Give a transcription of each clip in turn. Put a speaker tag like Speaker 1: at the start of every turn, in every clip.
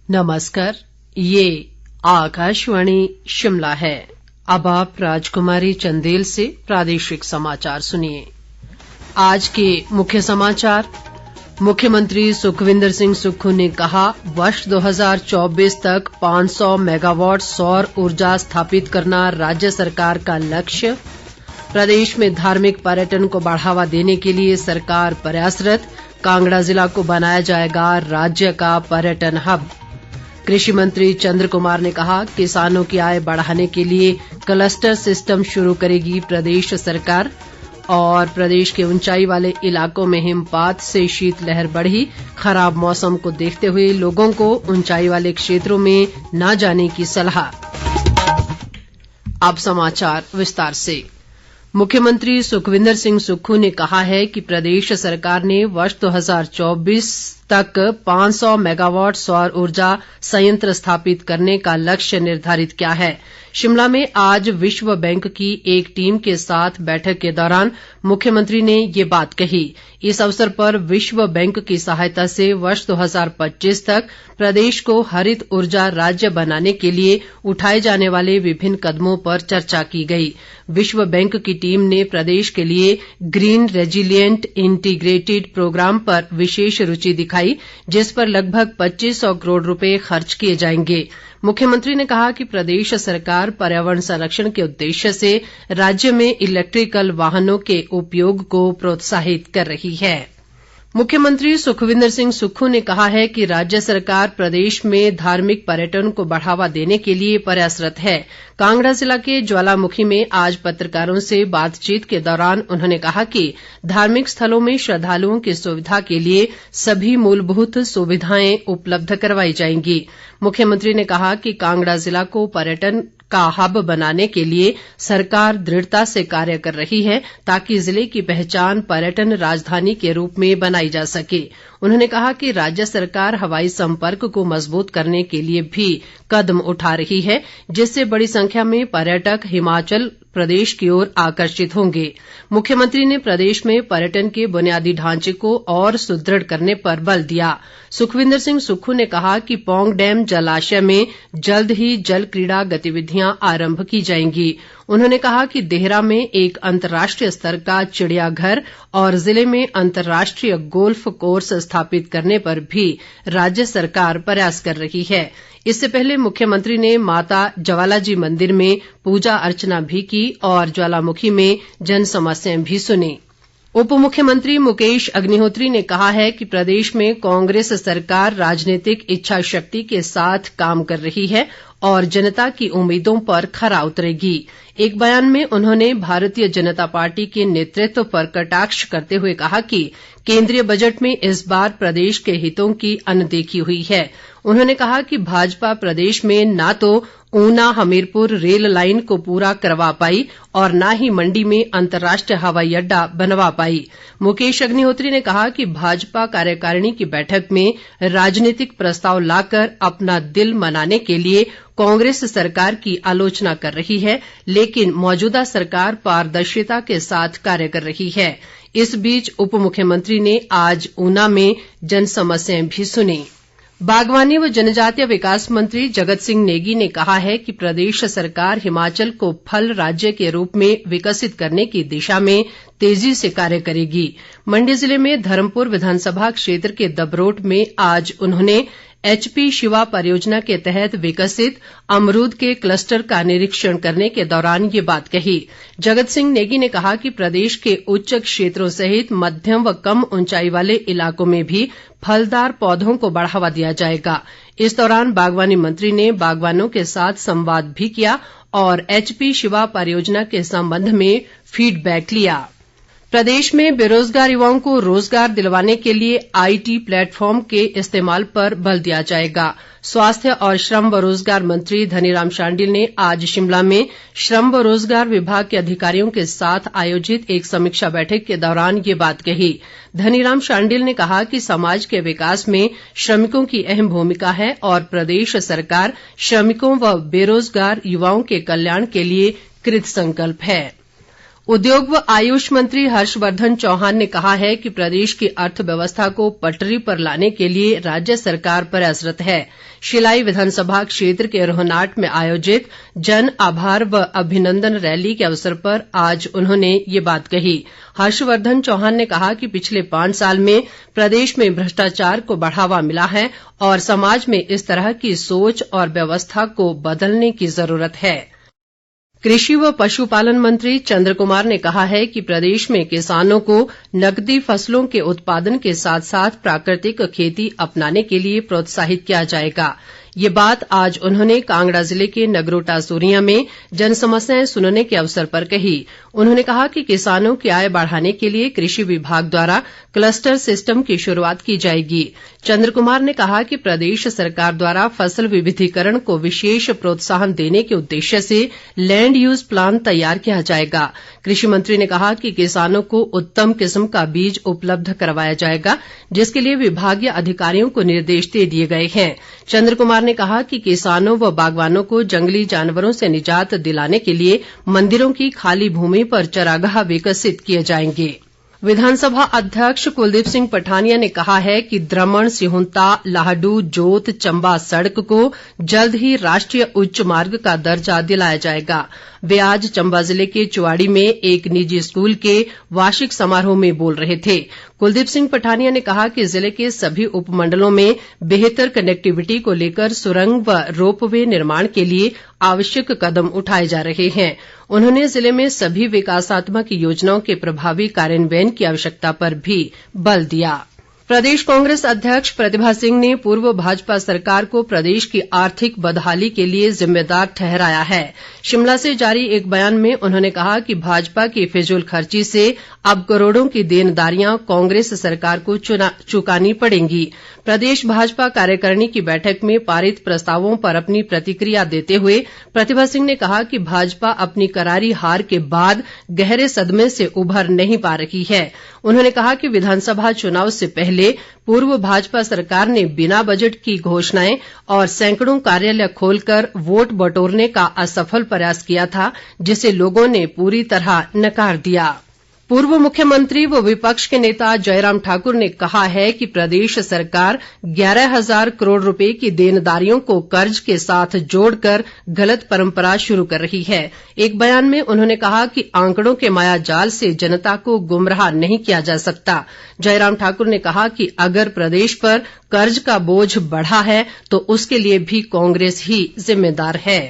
Speaker 1: नमस्कार, ये आकाशवाणी शिमला है। अब आप राजकुमारी चंदेल से प्रादेशिक समाचार सुनिए। आज के मुख्य समाचार। मुख्यमंत्री सुखविंदर सिंह सुक्खू ने कहा, वर्ष 2024 तक 500 मेगावाट सौर ऊर्जा स्थापित करना राज्य सरकार का लक्ष्य। प्रदेश में धार्मिक पर्यटन को बढ़ावा देने के लिए सरकार प्रयासरत, कांगड़ा जिला को बनाया जाएगा राज्य का पर्यटन हब। कृषि मंत्री चंद्र कुमार ने कहा, किसानों की आय बढ़ाने के लिए क्लस्टर सिस्टम शुरू करेगी प्रदेश सरकार। और प्रदेश के ऊंचाई वाले इलाकों में हिमपात से शीतलहर बढ़ी, खराब मौसम को देखते हुए लोगों को ऊंचाई वाले क्षेत्रों में न जाने की सलाह। अब समाचार विस्तार से। मुख्यमंत्री सुखविंदर सिंह सुक्खू ने कहा है कि प्रदेश सरकार ने वर्ष 2024 तक 500 मेगावाट सौर ऊर्जा संयंत्र स्थापित करने का लक्ष्य निर्धारित किया है। शिमला में आज विश्व बैंक की एक टीम के साथ बैठक के दौरान मुख्यमंत्री ने ये बात कही। इस अवसर पर विश्व बैंक की सहायता से वर्ष 2025 तक प्रदेश को हरित ऊर्जा राज्य बनाने के लिए उठाए जाने वाले विभिन्न कदमों पर चर्चा की गई। विश्व बैंक की टीम ने प्रदेश के लिए ग्रीन रेजिलिएंट इंटीग्रेटेड प्रोग्राम पर विशेष रुचि दिखाई, जिस पर लगभग 2500 करोड़ रुपए खर्च किए जाएंगे। मुख्यमंत्री ने कहा कि प्रदेश सरकार पर्यावरण संरक्षण के उद्देश्य से राज्य में इलेक्ट्रिकल वाहनों के उपयोग को प्रोत्साहित कर रही है। मुख्यमंत्री सुखविंदर सिंह सुक्खू ने कहा है कि राज्य सरकार प्रदेश में धार्मिक पर्यटन को बढ़ावा देने के लिए प्रयासरत है। कांगड़ा जिला के ज्वालामुखी में आज पत्रकारों से बातचीत के दौरान उन्होंने कहा कि धार्मिक स्थलों में श्रद्धालुओं की सुविधा के लिए सभी मूलभूत सुविधाएं उपलब्ध करवाई जाएंगी। मुख्यमंत्री ने कहा कि कांगड़ा जिला को पर्यटन का हब बनाने के लिए सरकार दृढ़ता से कार्य कर रही है, ताकि जिले की पहचान पर्यटन राजधानी के रूप में बनाई जा सके। उन्होंने कहा कि राज्य सरकार हवाई संपर्क को मजबूत करने के लिए भी कदम उठा रही है, जिससे बड़ी संख्या में पर्यटक हिमाचल प्रदेश की ओर आकर्षित होंगे। मुख्यमंत्री ने प्रदेश में पर्यटन के बुनियादी ढांचे को और सुदृढ़ करने पर बल दिया। सुखविंदर सिंह सुक्खू ने कहा कि पौंग डैम जलाशय में जल्द ही जल क्रीड़ा गतिविधियां आरंभ की जाएंगी। उन्होंने कहा कि देहरा में एक अंतर्राष्ट्रीय स्तर का चिड़ियाघर और जिले में अंतर्राष्ट्रीय गोल्फ कोर्स स्थापित करने पर भी राज्य सरकार प्रयास कर रही है। इससे पहले मुख्यमंत्री ने माता ज्वालाजी मंदिर में पूजा अर्चना भी की और ज्वालामुखी में जन समस्याएं भी सुनी। उप मुख्यमंत्री मुकेश अग्निहोत्री ने कहा है कि प्रदेश में कांग्रेस सरकार राजनीतिक इच्छा शक्ति के साथ काम कर रही है और जनता की उम्मीदों पर खरा उतरेगी। एक बयान में उन्होंने भारतीय जनता पार्टी के नेतृत्व पर कटाक्ष करते हुए कहा कि केंद्रीय बजट में इस बार प्रदेश के हितों की अनदेखी हुई है। उन्होंने कहा कि भाजपा प्रदेश में न तो ऊना हमीरपुर रेल लाइन को पूरा करवा पाई और न ही मंडी में अंतर्राष्ट्रीय हवाई अड्डा बनवा पाई। मुकेश अग्निहोत्री ने कहा कि भाजपा कार्यकारिणी की बैठक में राजनीतिक प्रस्ताव लाकर अपना दिल मनाने के लिए कांग्रेस सरकार की आलोचना कर रही है, लेकिन मौजूदा सरकार पारदर्शिता के साथ कार्य कर रही है। इस बीच उप मुख्यमंत्री ने आज ऊना में जन समस्याएं भी सुनी। बागवानी व जनजातीय विकास मंत्री जगत सिंह नेगी ने कहा है कि प्रदेश सरकार हिमाचल को फल राज्य के रूप में विकसित करने की दिशा में तेजी से कार्य करेगी। मंडी जिले में धर्मपुर विधानसभा क्षेत्र के दबरोट में आज उन्होंने HP शिवा परियोजना के तहत विकसित अमरूद के क्लस्टर का निरीक्षण करने के दौरान ये बात कही। जगत सिंह नेगी ने कहा कि प्रदेश के उच्च क्षेत्रों सहित मध्यम व कम ऊंचाई वाले इलाकों में भी फलदार पौधों को बढ़ावा दिया जाएगा। इस दौरान बागवानी मंत्री ने बागवानों के साथ संवाद भी किया और HP शिवा परियोजना के संबंध में फीडबैक लिया। प्रदेश में बेरोजगार युवाओं को रोजगार दिलवाने के लिए IT प्लेटफॉर्म के इस्तेमाल पर बल दिया जाएगा। स्वास्थ्य और श्रम व रोजगार मंत्री धनीराम शांडिल ने आज शिमला में श्रम व रोजगार विभाग के अधिकारियों के साथ आयोजित एक समीक्षा बैठक के दौरान ये बात कही। धनीराम शांडिल ने कहा कि समाज के विकास में श्रमिकों की अहम भूमिका है और प्रदेश सरकार श्रमिकों व बेरोजगार युवाओं के कल्याण के लिए कृत संकल्प है। उद्योग व आयुष मंत्री हर्षवर्धन चौहान ने कहा है कि प्रदेश की अर्थव्यवस्था को पटरी पर लाने के लिए राज्य सरकार प्रयासरत है। शिलाई विधानसभा क्षेत्र के रोहनाट में आयोजित जन आभार व अभिनंदन रैली के अवसर पर आज उन्होंने ये बात कही। हर्षवर्धन चौहान ने कहा कि पिछले 5 साल में प्रदेश में भ्रष्टाचार को बढ़ावा मिला है और समाज में इस तरह की सोच और व्यवस्था को बदलने की जरूरत है। कृषि व पशुपालन मंत्री चंद्र कुमार ने कहा है कि प्रदेश में किसानों को नकदी फसलों के उत्पादन के साथ साथ प्राकृतिक खेती अपनाने के लिए प्रोत्साहित किया जाएगा। ये बात आज उन्होंने कांगड़ा जिले के नगरोटा सूरियां में जनसमस्याएं सुनने के अवसर पर कही। उन्होंने कहा कि किसानों की आय बढ़ाने के लिए कृषि विभाग द्वारा क्लस्टर सिस्टम की शुरूआत की जाएगी। चंद्र कुमार ने कहा कि प्रदेश सरकार द्वारा फसल विविधीकरण को विशेष प्रोत्साहन देने के उद्देश्य से लैंड यूज प्लान तैयार किया जाएगा। कृषि मंत्री ने कहा कि किसानों को उत्तम किस्म का बीज उपलब्ध करवाया जाएगा, जिसके लिए विभागीय अधिकारियों को निर्देश दे दिए गए हैं। चंद्र कुमार ने कहा कि किसानों व बागवानों को जंगली जानवरों से निजात दिलाने के लिए मंदिरों की खाली भूमि पर चरागाह विकसित किए जाएंगे। विधानसभा अध्यक्ष कुलदीप सिंह पठानिया ने कहा है कि द्रमण सिहुंता लाहडू जोत चंबा सड़क को जल्द ही राष्ट्रीय उच्च मार्ग का दर्जा दिलाया जाएगा। वे आज चंबा जिले के चुवाड़ी में एक निजी स्कूल के वार्षिक समारोह में बोल रहे थे। कुलदीप सिंह पठानिया ने कहा कि जिले के सभी उपमंडलों में बेहतर कनेक्टिविटी को लेकर सुरंग व रोपवे निर्माण के लिए आवश्यक कदम उठाए जा रहे हैं। उन्होंने जिले में सभी विकासात्मक योजनाओं के प्रभावी कार्यान्वयन की आवश्यकता पर भी बल दिया। प्रदेश कांग्रेस अध्यक्ष प्रतिभा सिंह ने पूर्व भाजपा सरकार को प्रदेश की आर्थिक बदहाली के लिए जिम्मेदार ठहराया है। शिमला से जारी एक बयान में उन्होंने कहा कि भाजपा की फिजूल खर्ची से अब करोड़ों की देनदारियां कांग्रेस सरकार को चुकानी पड़ेंगी। प्रदेश भाजपा कार्यकारिणी की बैठक में पारित प्रस्तावों पर अपनी प्रतिक्रिया देते हुए प्रतिभा सिंह ने कहा कि भाजपा अपनी करारी हार के बाद गहरे सदमे से उभर नहीं पा रही है। उन्होंने कहा कि विधानसभा चुनाव से पहले पूर्व भाजपा सरकार ने बिना बजट की घोषणाएं और सैकड़ों कार्यालय खोलकर वोट बटोरने का असफल प्रयास किया था, जिसे लोगों ने पूरी तरह नकार दिया। पूर्व मुख्यमंत्री व विपक्ष के नेता जयराम ठाकुर ने कहा है कि प्रदेश सरकार 11,000 करोड़ रुपए की देनदारियों को कर्ज के साथ जोड़कर गलत परंपरा शुरू कर रही है। एक बयान में उन्होंने कहा कि आंकड़ों के मायाजाल से जनता को गुमराह नहीं किया जा सकता। जयराम ठाकुर ने कहा कि अगर प्रदेश पर कर्ज का बोझ बढ़ा है तो उसके लिए भी कांग्रेस ही जिम्मेदार है।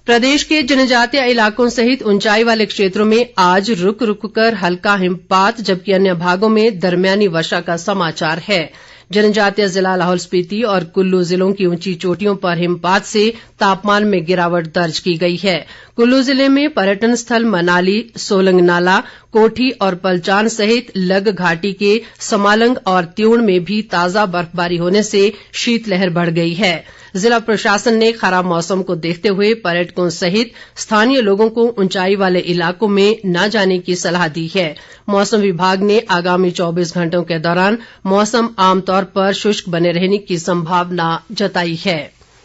Speaker 1: प्रदेश के जनजातीय इलाकों सहित ऊंचाई वाले क्षेत्रों में आज रुक रुक कर हल्का हिमपात, जबकि अन्य भागों में दरमियानी वर्षा का समाचार है। जनजातीय जिला लाहौल स्पीति और कुल्लू जिलों की ऊंची चोटियों पर हिमपात से तापमान में गिरावट दर्ज की गई है। कुल्लू जिले में पर्यटन स्थल मनाली, सोलंग नाला, कोठी और पलचान सहित लग घाटी के समालंग और त्यूण में भी ताजा बर्फबारी होने से शीतलहर बढ़ गई है। जिला प्रशासन ने खराब मौसम को देखते हुए पर्यटकों सहित स्थानीय लोगों को ऊंचाई वाले इलाकों में न जाने की सलाह दी है। मौसम विभाग ने आगामी 24 घंटों के दौरान मौसम आमतौर पर शुष्क बने रहने की संभावना जताई है।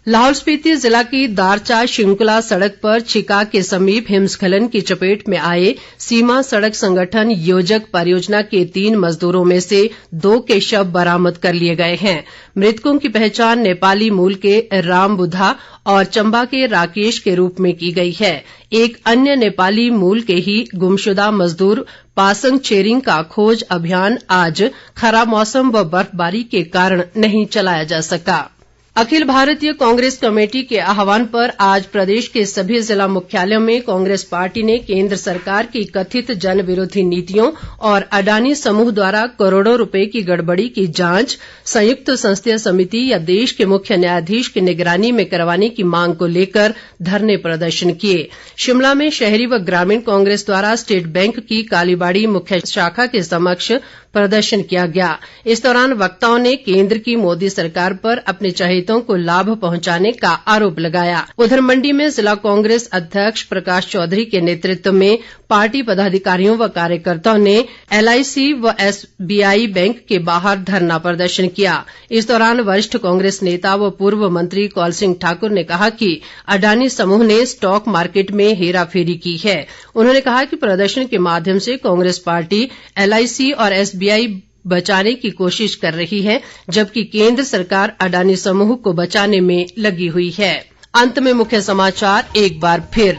Speaker 1: लाहौल स्पीति जिला की दारचा शिंकुला सड़क पर छिका के समीप हिमस्खलन की चपेट में आए सीमा सड़क संगठन योजक परियोजना के 3 मजदूरों में से 2 के शव बरामद कर लिए गए हैं। मृतकों की पहचान नेपाली मूल के राम बुधा और चंबा के राकेश के रूप में की गई है। एक अन्य नेपाली मूल के ही गुमशुदा मजदूर पासंग चेरिंग का खोज अभियान आज खराब मौसम व बर्फबारी के कारण नहीं चलाया जा सका। अखिल भारतीय कांग्रेस कमेटी के आह्वान पर आज प्रदेश के सभी जिला मुख्यालयों में कांग्रेस पार्टी ने केंद्र सरकार की कथित जन विरोधी नीतियों और अडानी समूह द्वारा करोड़ों रुपए की गड़बड़ी की जांच संयुक्त संसदीय समिति या देश के मुख्य न्यायाधीश की निगरानी में करवाने की मांग को लेकर धरने प्रदर्शन किए। शिमला में शहरी व ग्रामीण कांग्रेस द्वारा स्टेट बैंक की कालीबाड़ी मुख्य शाखा के समक्ष प्रदर्शन किया गया। इस दौरान वक्ताओं ने केंद्र की मोदी सरकार पर अपने चहेते प्रभावितों को लाभ पहुंचाने का आरोप लगाया। उधर मंडी में जिला कांग्रेस अध्यक्ष प्रकाश चौधरी के नेतृत्व में पार्टी पदाधिकारियों व कार्यकर्ताओं ने LIC व SBI बैंक के बाहर धरना प्रदर्शन किया। इस दौरान वरिष्ठ कांग्रेस नेता व पूर्व मंत्री कौल सिंह ठाकुर ने कहा कि अडानी समूह ने स्टॉक मार्केट में हेराफेरी की है। उन्होंने कहा कि प्रदर्शन के माध्यम से कांग्रेस पार्टी LIC और SBI बचाने की कोशिश कर रही है, जबकि केंद्र सरकार अडानी समूह को बचाने में लगी हुई है। अंत में मुख्य समाचार एक बार फिर।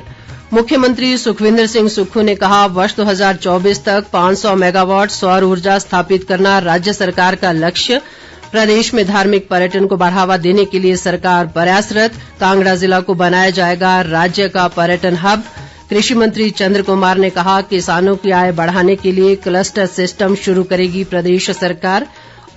Speaker 1: मुख्यमंत्री सुखविंदर सिंह सुक्खू ने कहा, वर्ष 2024 तक 500 मेगावाट सौर ऊर्जा स्थापित करना राज्य सरकार का लक्ष्य। प्रदेश में धार्मिक पर्यटन को बढ़ावा देने के लिए सरकार प्रयासरत। कांगड़ा जिला को बनाया जाएगा राज्य का पर्यटन हब। कृषि मंत्री चंद्र कुमार ने कहा, किसानों की आय बढ़ाने के लिए क्लस्टर सिस्टम शुरू करेगी प्रदेश सरकार।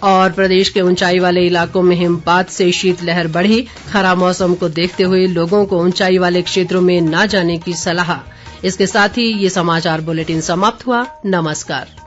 Speaker 1: और प्रदेश के ऊंचाई वाले इलाकों में हिमपात से शीतलहर बढ़ी। खराब मौसम को देखते हुए लोगों को ऊंचाई वाले क्षेत्रों में न जाने की सलाह। इसके साथ ही ये समाचार बुलेटिन समाप्त हुआ। नमस्कार।